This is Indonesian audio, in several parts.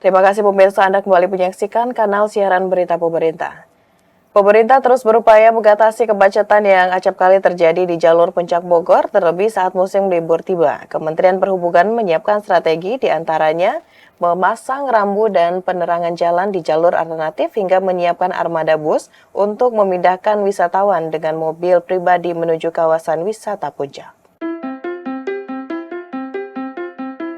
Terima kasih pemirsa, Anda kembali menyaksikan kanal siaran berita pemerintah. Pemerintah terus berupaya mengatasi kemacetan yang acap kali terjadi di jalur Puncak Bogor, terlebih saat musim libur tiba. Kementerian Perhubungan menyiapkan strategi, diantaranya memasang rambu dan penerangan jalan di jalur alternatif hingga menyiapkan armada bus untuk memindahkan wisatawan dengan mobil pribadi menuju kawasan wisata Puncak.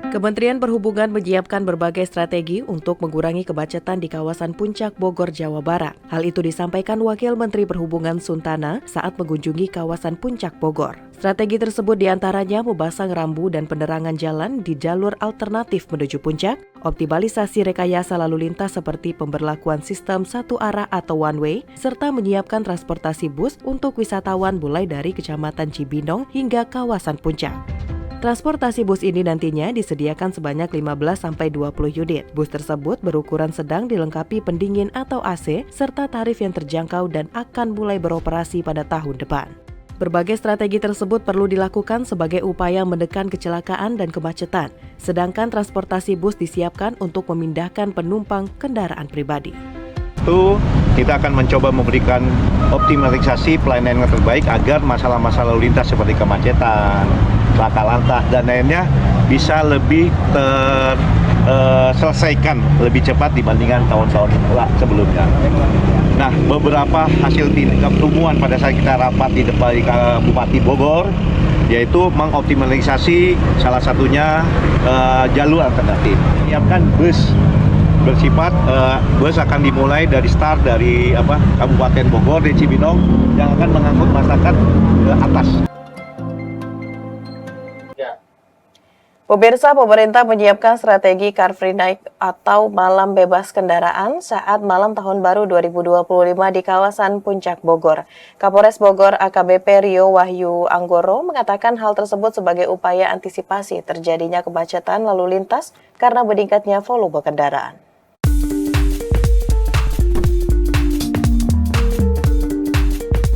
Kementerian Perhubungan menyiapkan berbagai strategi untuk mengurangi kemacetan di kawasan Puncak Bogor, Jawa Barat. Hal itu disampaikan Wakil Menteri Perhubungan Suntana saat mengunjungi kawasan Puncak Bogor. Strategi tersebut diantaranya memasang rambu dan penerangan jalan di jalur alternatif menuju puncak, optimalisasi rekayasa lalu lintas seperti pemberlakuan sistem satu arah atau one way, serta menyiapkan transportasi bus untuk wisatawan mulai dari Kecamatan Cibinong hingga kawasan puncak. Transportasi bus ini nantinya disediakan sebanyak 15-20 unit. Bus tersebut berukuran sedang dilengkapi pendingin atau AC, serta tarif yang terjangkau dan akan mulai beroperasi pada tahun depan. Berbagai strategi tersebut perlu dilakukan sebagai upaya menekan kecelakaan dan kemacetan, sedangkan transportasi bus disiapkan untuk memindahkan penumpang kendaraan pribadi. Kita akan mencoba memberikan optimalisasi pelayanan yang terbaik agar masalah-masalah lalu lintas seperti kemacetan, laka lantas, dan lainnya bisa lebih terselesaikan lebih cepat dibandingkan tahun-tahun sebelumnya. Nah, beberapa hasil pertemuan pada saat kita rapat di depan Bupati Bogor, yaitu mengoptimalisasi salah satunya jalur alternatif. Menyiapkan bus bersifat bus akan dimulai dari start dari Kabupaten Bogor di Cibinong yang akan mengangkut masyarakat ke atas. Pemirsa, pemerintah menyiapkan strategi Car Free Night atau malam bebas kendaraan saat malam tahun baru 2025 di kawasan Puncak Bogor. Kapolres Bogor AKBP Rio Wahyu Anggoro mengatakan hal tersebut sebagai upaya antisipasi terjadinya kemacetan lalu lintas karena meningkatnya volume kendaraan.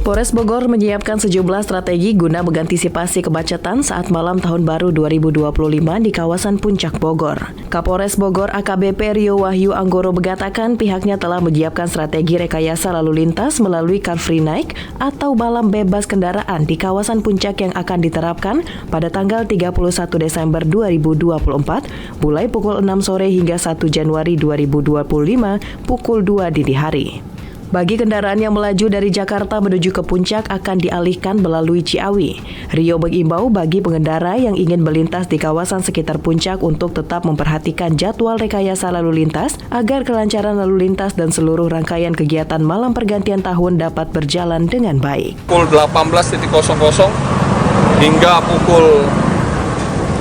Polres Bogor menyiapkan sejumlah strategi guna mengantisipasi kemacetan saat malam tahun baru 2025 di kawasan Puncak Bogor. Kapolres Bogor AKBP Rio Wahyu Anggoro mengatakan pihaknya telah menyiapkan strategi rekayasa lalu lintas melalui Car Free Night atau malam bebas kendaraan di kawasan Puncak yang akan diterapkan pada tanggal 31 Desember 2024 mulai pukul 6 sore hingga 1 Januari 2025 pukul 2 dini hari. Bagi kendaraan yang melaju dari Jakarta menuju ke puncak akan dialihkan melalui Ciawi. Rio mengimbau bagi pengendara yang ingin melintas di kawasan sekitar puncak untuk tetap memperhatikan jadwal rekayasa lalu lintas agar kelancaran lalu lintas dan seluruh rangkaian kegiatan malam pergantian tahun dapat berjalan dengan baik. Pukul 18.00 hingga pukul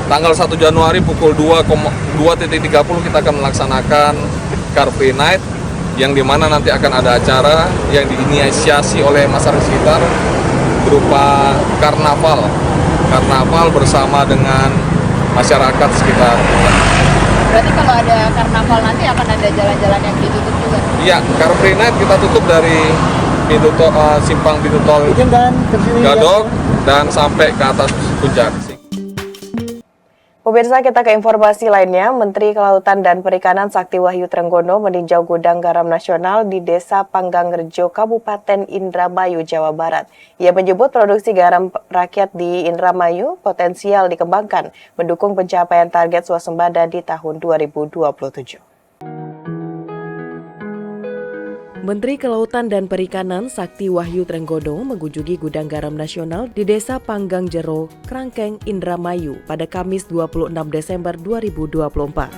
tanggal 1 Januari pukul 2.30 kita akan melaksanakan Car Free Night, yang dimana nanti akan ada acara yang diinisiasi oleh masyarakat sekitar berupa karnaval bersama dengan masyarakat sekitar. Berarti kalau ada karnaval nanti akan ada jalan-jalan yang ditutup juga? Iya, Car Free Night kita tutup dari simpang pintu tol Gadok dan sampai ke atas puncak. Pemirsa, kita ke informasi lainnya. Menteri Kelautan dan Perikanan Sakti Wahyu Trenggono meninjau gudang garam nasional di Desa Panggangrejo, Kabupaten Indramayu, Jawa Barat. Ia menyebut produksi garam rakyat di Indramayu potensial dikembangkan, mendukung pencapaian target swasembada di tahun 2027. Menteri Kelautan dan Perikanan Sakti Wahyu Trenggono mengunjungi gudang garam nasional di Desa Panggangrejo, Krangkeng, Indramayu pada Kamis 26 Desember 2024.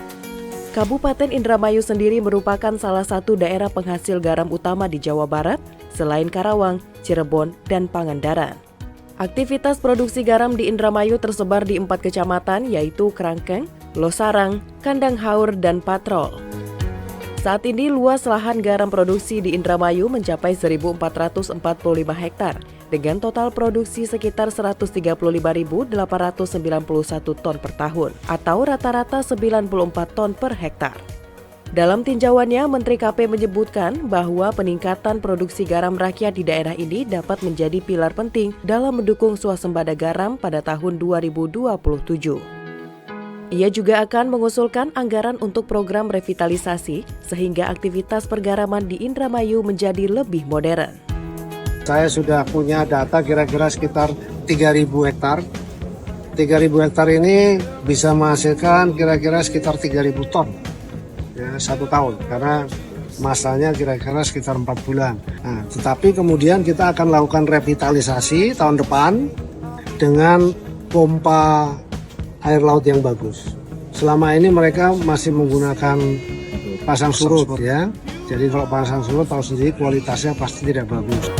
Kabupaten Indramayu sendiri merupakan salah satu daerah penghasil garam utama di Jawa Barat, selain Karawang, Cirebon, dan Pangandaran. Aktivitas produksi garam di Indramayu tersebar di 4 kecamatan yaitu Krangkeng, Losarang, Kandang Haur, dan Patrol. Saat ini luas lahan garam produksi di Indramayu mencapai 1.445 hektar dengan total produksi sekitar 135.891 ton per tahun atau rata-rata 94 ton per hektar. Dalam tinjauannya, Menteri KP menyebutkan bahwa peningkatan produksi garam rakyat di daerah ini dapat menjadi pilar penting dalam mendukung swasembada garam pada tahun 2027. Ia juga akan mengusulkan anggaran untuk program revitalisasi sehingga aktivitas pergaraman di Indramayu menjadi lebih modern. Saya sudah punya data kira-kira sekitar 3.000 hektar. 3.000 hektar ini bisa menghasilkan kira-kira sekitar 3.000 ton ya, 1 tahun, karena masanya kira-kira sekitar 4 bulan. Nah, tetapi kemudian kita akan lakukan revitalisasi tahun depan dengan pompa air laut yang bagus. Selama ini mereka masih menggunakan pasang surut ya. Jadi kalau pasang surut tahu sendiri kualitasnya pasti tidak bagus.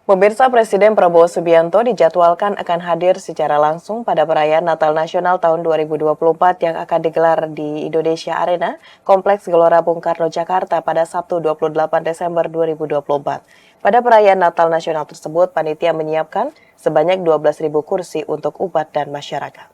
Pemirsa, Presiden Prabowo Subianto dijadwalkan akan hadir secara langsung pada perayaan Natal Nasional tahun 2024 yang akan digelar di Indonesia Arena, Kompleks Gelora Bung Karno, Jakarta pada Sabtu 28 Desember 2024. Pada perayaan Natal Nasional tersebut, panitia menyiapkan sebanyak 12.000 kursi untuk umat dan masyarakat.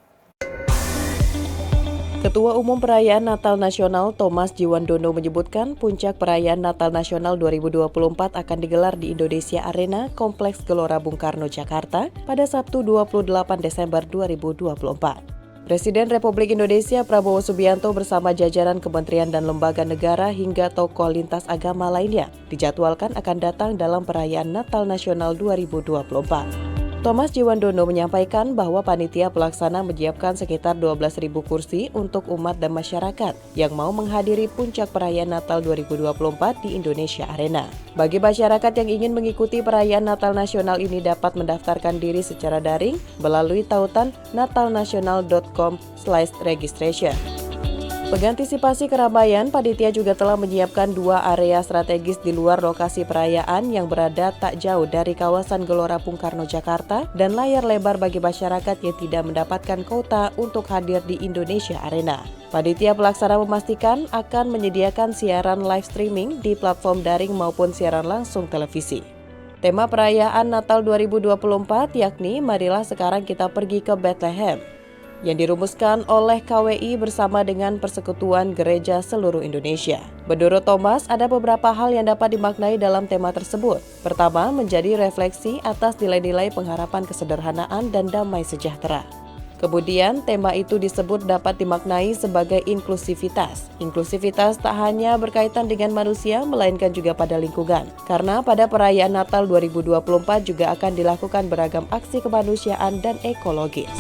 Ketua Umum Perayaan Natal Nasional Thomas Jiwandono menyebutkan puncak perayaan Natal Nasional 2024 akan digelar di Indonesia Arena, Kompleks Gelora Bung Karno, Jakarta pada Sabtu 28 Desember 2024. Presiden Republik Indonesia Prabowo Subianto bersama jajaran kementerian dan lembaga negara hingga tokoh lintas agama lainnya dijadwalkan akan datang dalam perayaan Natal Nasional 2024. Thomas Jiwandono menyampaikan bahwa panitia pelaksana menyiapkan sekitar 12.000 kursi untuk umat dan masyarakat yang mau menghadiri puncak perayaan Natal 2024 di Indonesia Arena. Bagi masyarakat yang ingin mengikuti perayaan Natal Nasional ini dapat mendaftarkan diri secara daring melalui tautan natalnasional.com/registration. Bagi antisipasi keramaian, panitia juga telah menyiapkan 2 area strategis di luar lokasi perayaan yang berada tak jauh dari kawasan Gelora Bung Karno, Jakarta, dan layar lebar bagi masyarakat yang tidak mendapatkan kuota untuk hadir di Indonesia Arena. Panitia pelaksana memastikan akan menyediakan siaran live streaming di platform daring maupun siaran langsung televisi. Tema perayaan Natal 2024 yakni Marilah Sekarang Kita Pergi ke Bethlehem, yang dirumuskan oleh KWI bersama dengan Persekutuan Gereja Seluruh Indonesia. Menurut Thomas, ada beberapa hal yang dapat dimaknai dalam tema tersebut. Pertama, menjadi refleksi atas nilai-nilai pengharapan kesederhanaan dan damai sejahtera. Kemudian, tema itu disebut dapat dimaknai sebagai inklusivitas. Inklusivitas tak hanya berkaitan dengan manusia, melainkan juga pada lingkungan. Karena pada perayaan Natal 2024 juga akan dilakukan beragam aksi kemanusiaan dan ekologis.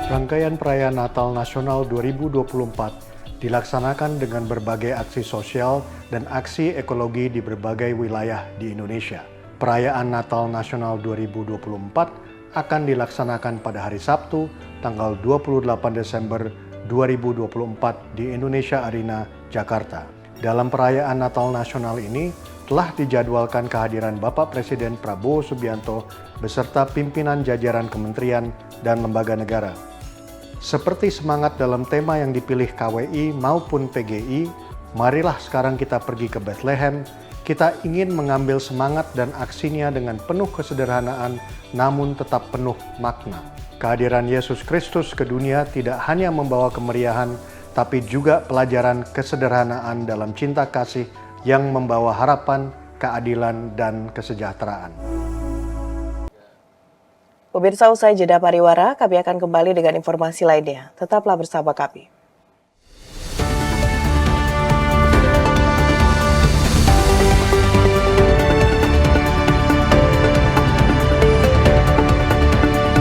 Rangkaian perayaan Natal Nasional 2024 dilaksanakan dengan berbagai aksi sosial dan aksi ekologi di berbagai wilayah di Indonesia. Perayaan Natal Nasional 2024 akan dilaksanakan pada hari Sabtu, tanggal 28 Desember 2024 di Indonesia Arena, Jakarta. Dalam perayaan Natal Nasional ini, telah dijadwalkan kehadiran Bapak Presiden Prabowo Subianto beserta pimpinan jajaran kementerian dan lembaga negara. Seperti semangat dalam tema yang dipilih KWI maupun PGI, marilah sekarang kita pergi ke Bethlehem. Kita ingin mengambil semangat dan aksinya dengan penuh kesederhanaan, namun tetap penuh makna. Kehadiran Yesus Kristus ke dunia tidak hanya membawa kemeriahan, tapi juga pelajaran kesederhanaan dalam cinta kasih yang membawa harapan, keadilan, dan kesejahteraan. Pemirsa, usai jeda pariwara, kami akan kembali dengan informasi lainnya. Tetaplah bersama kami.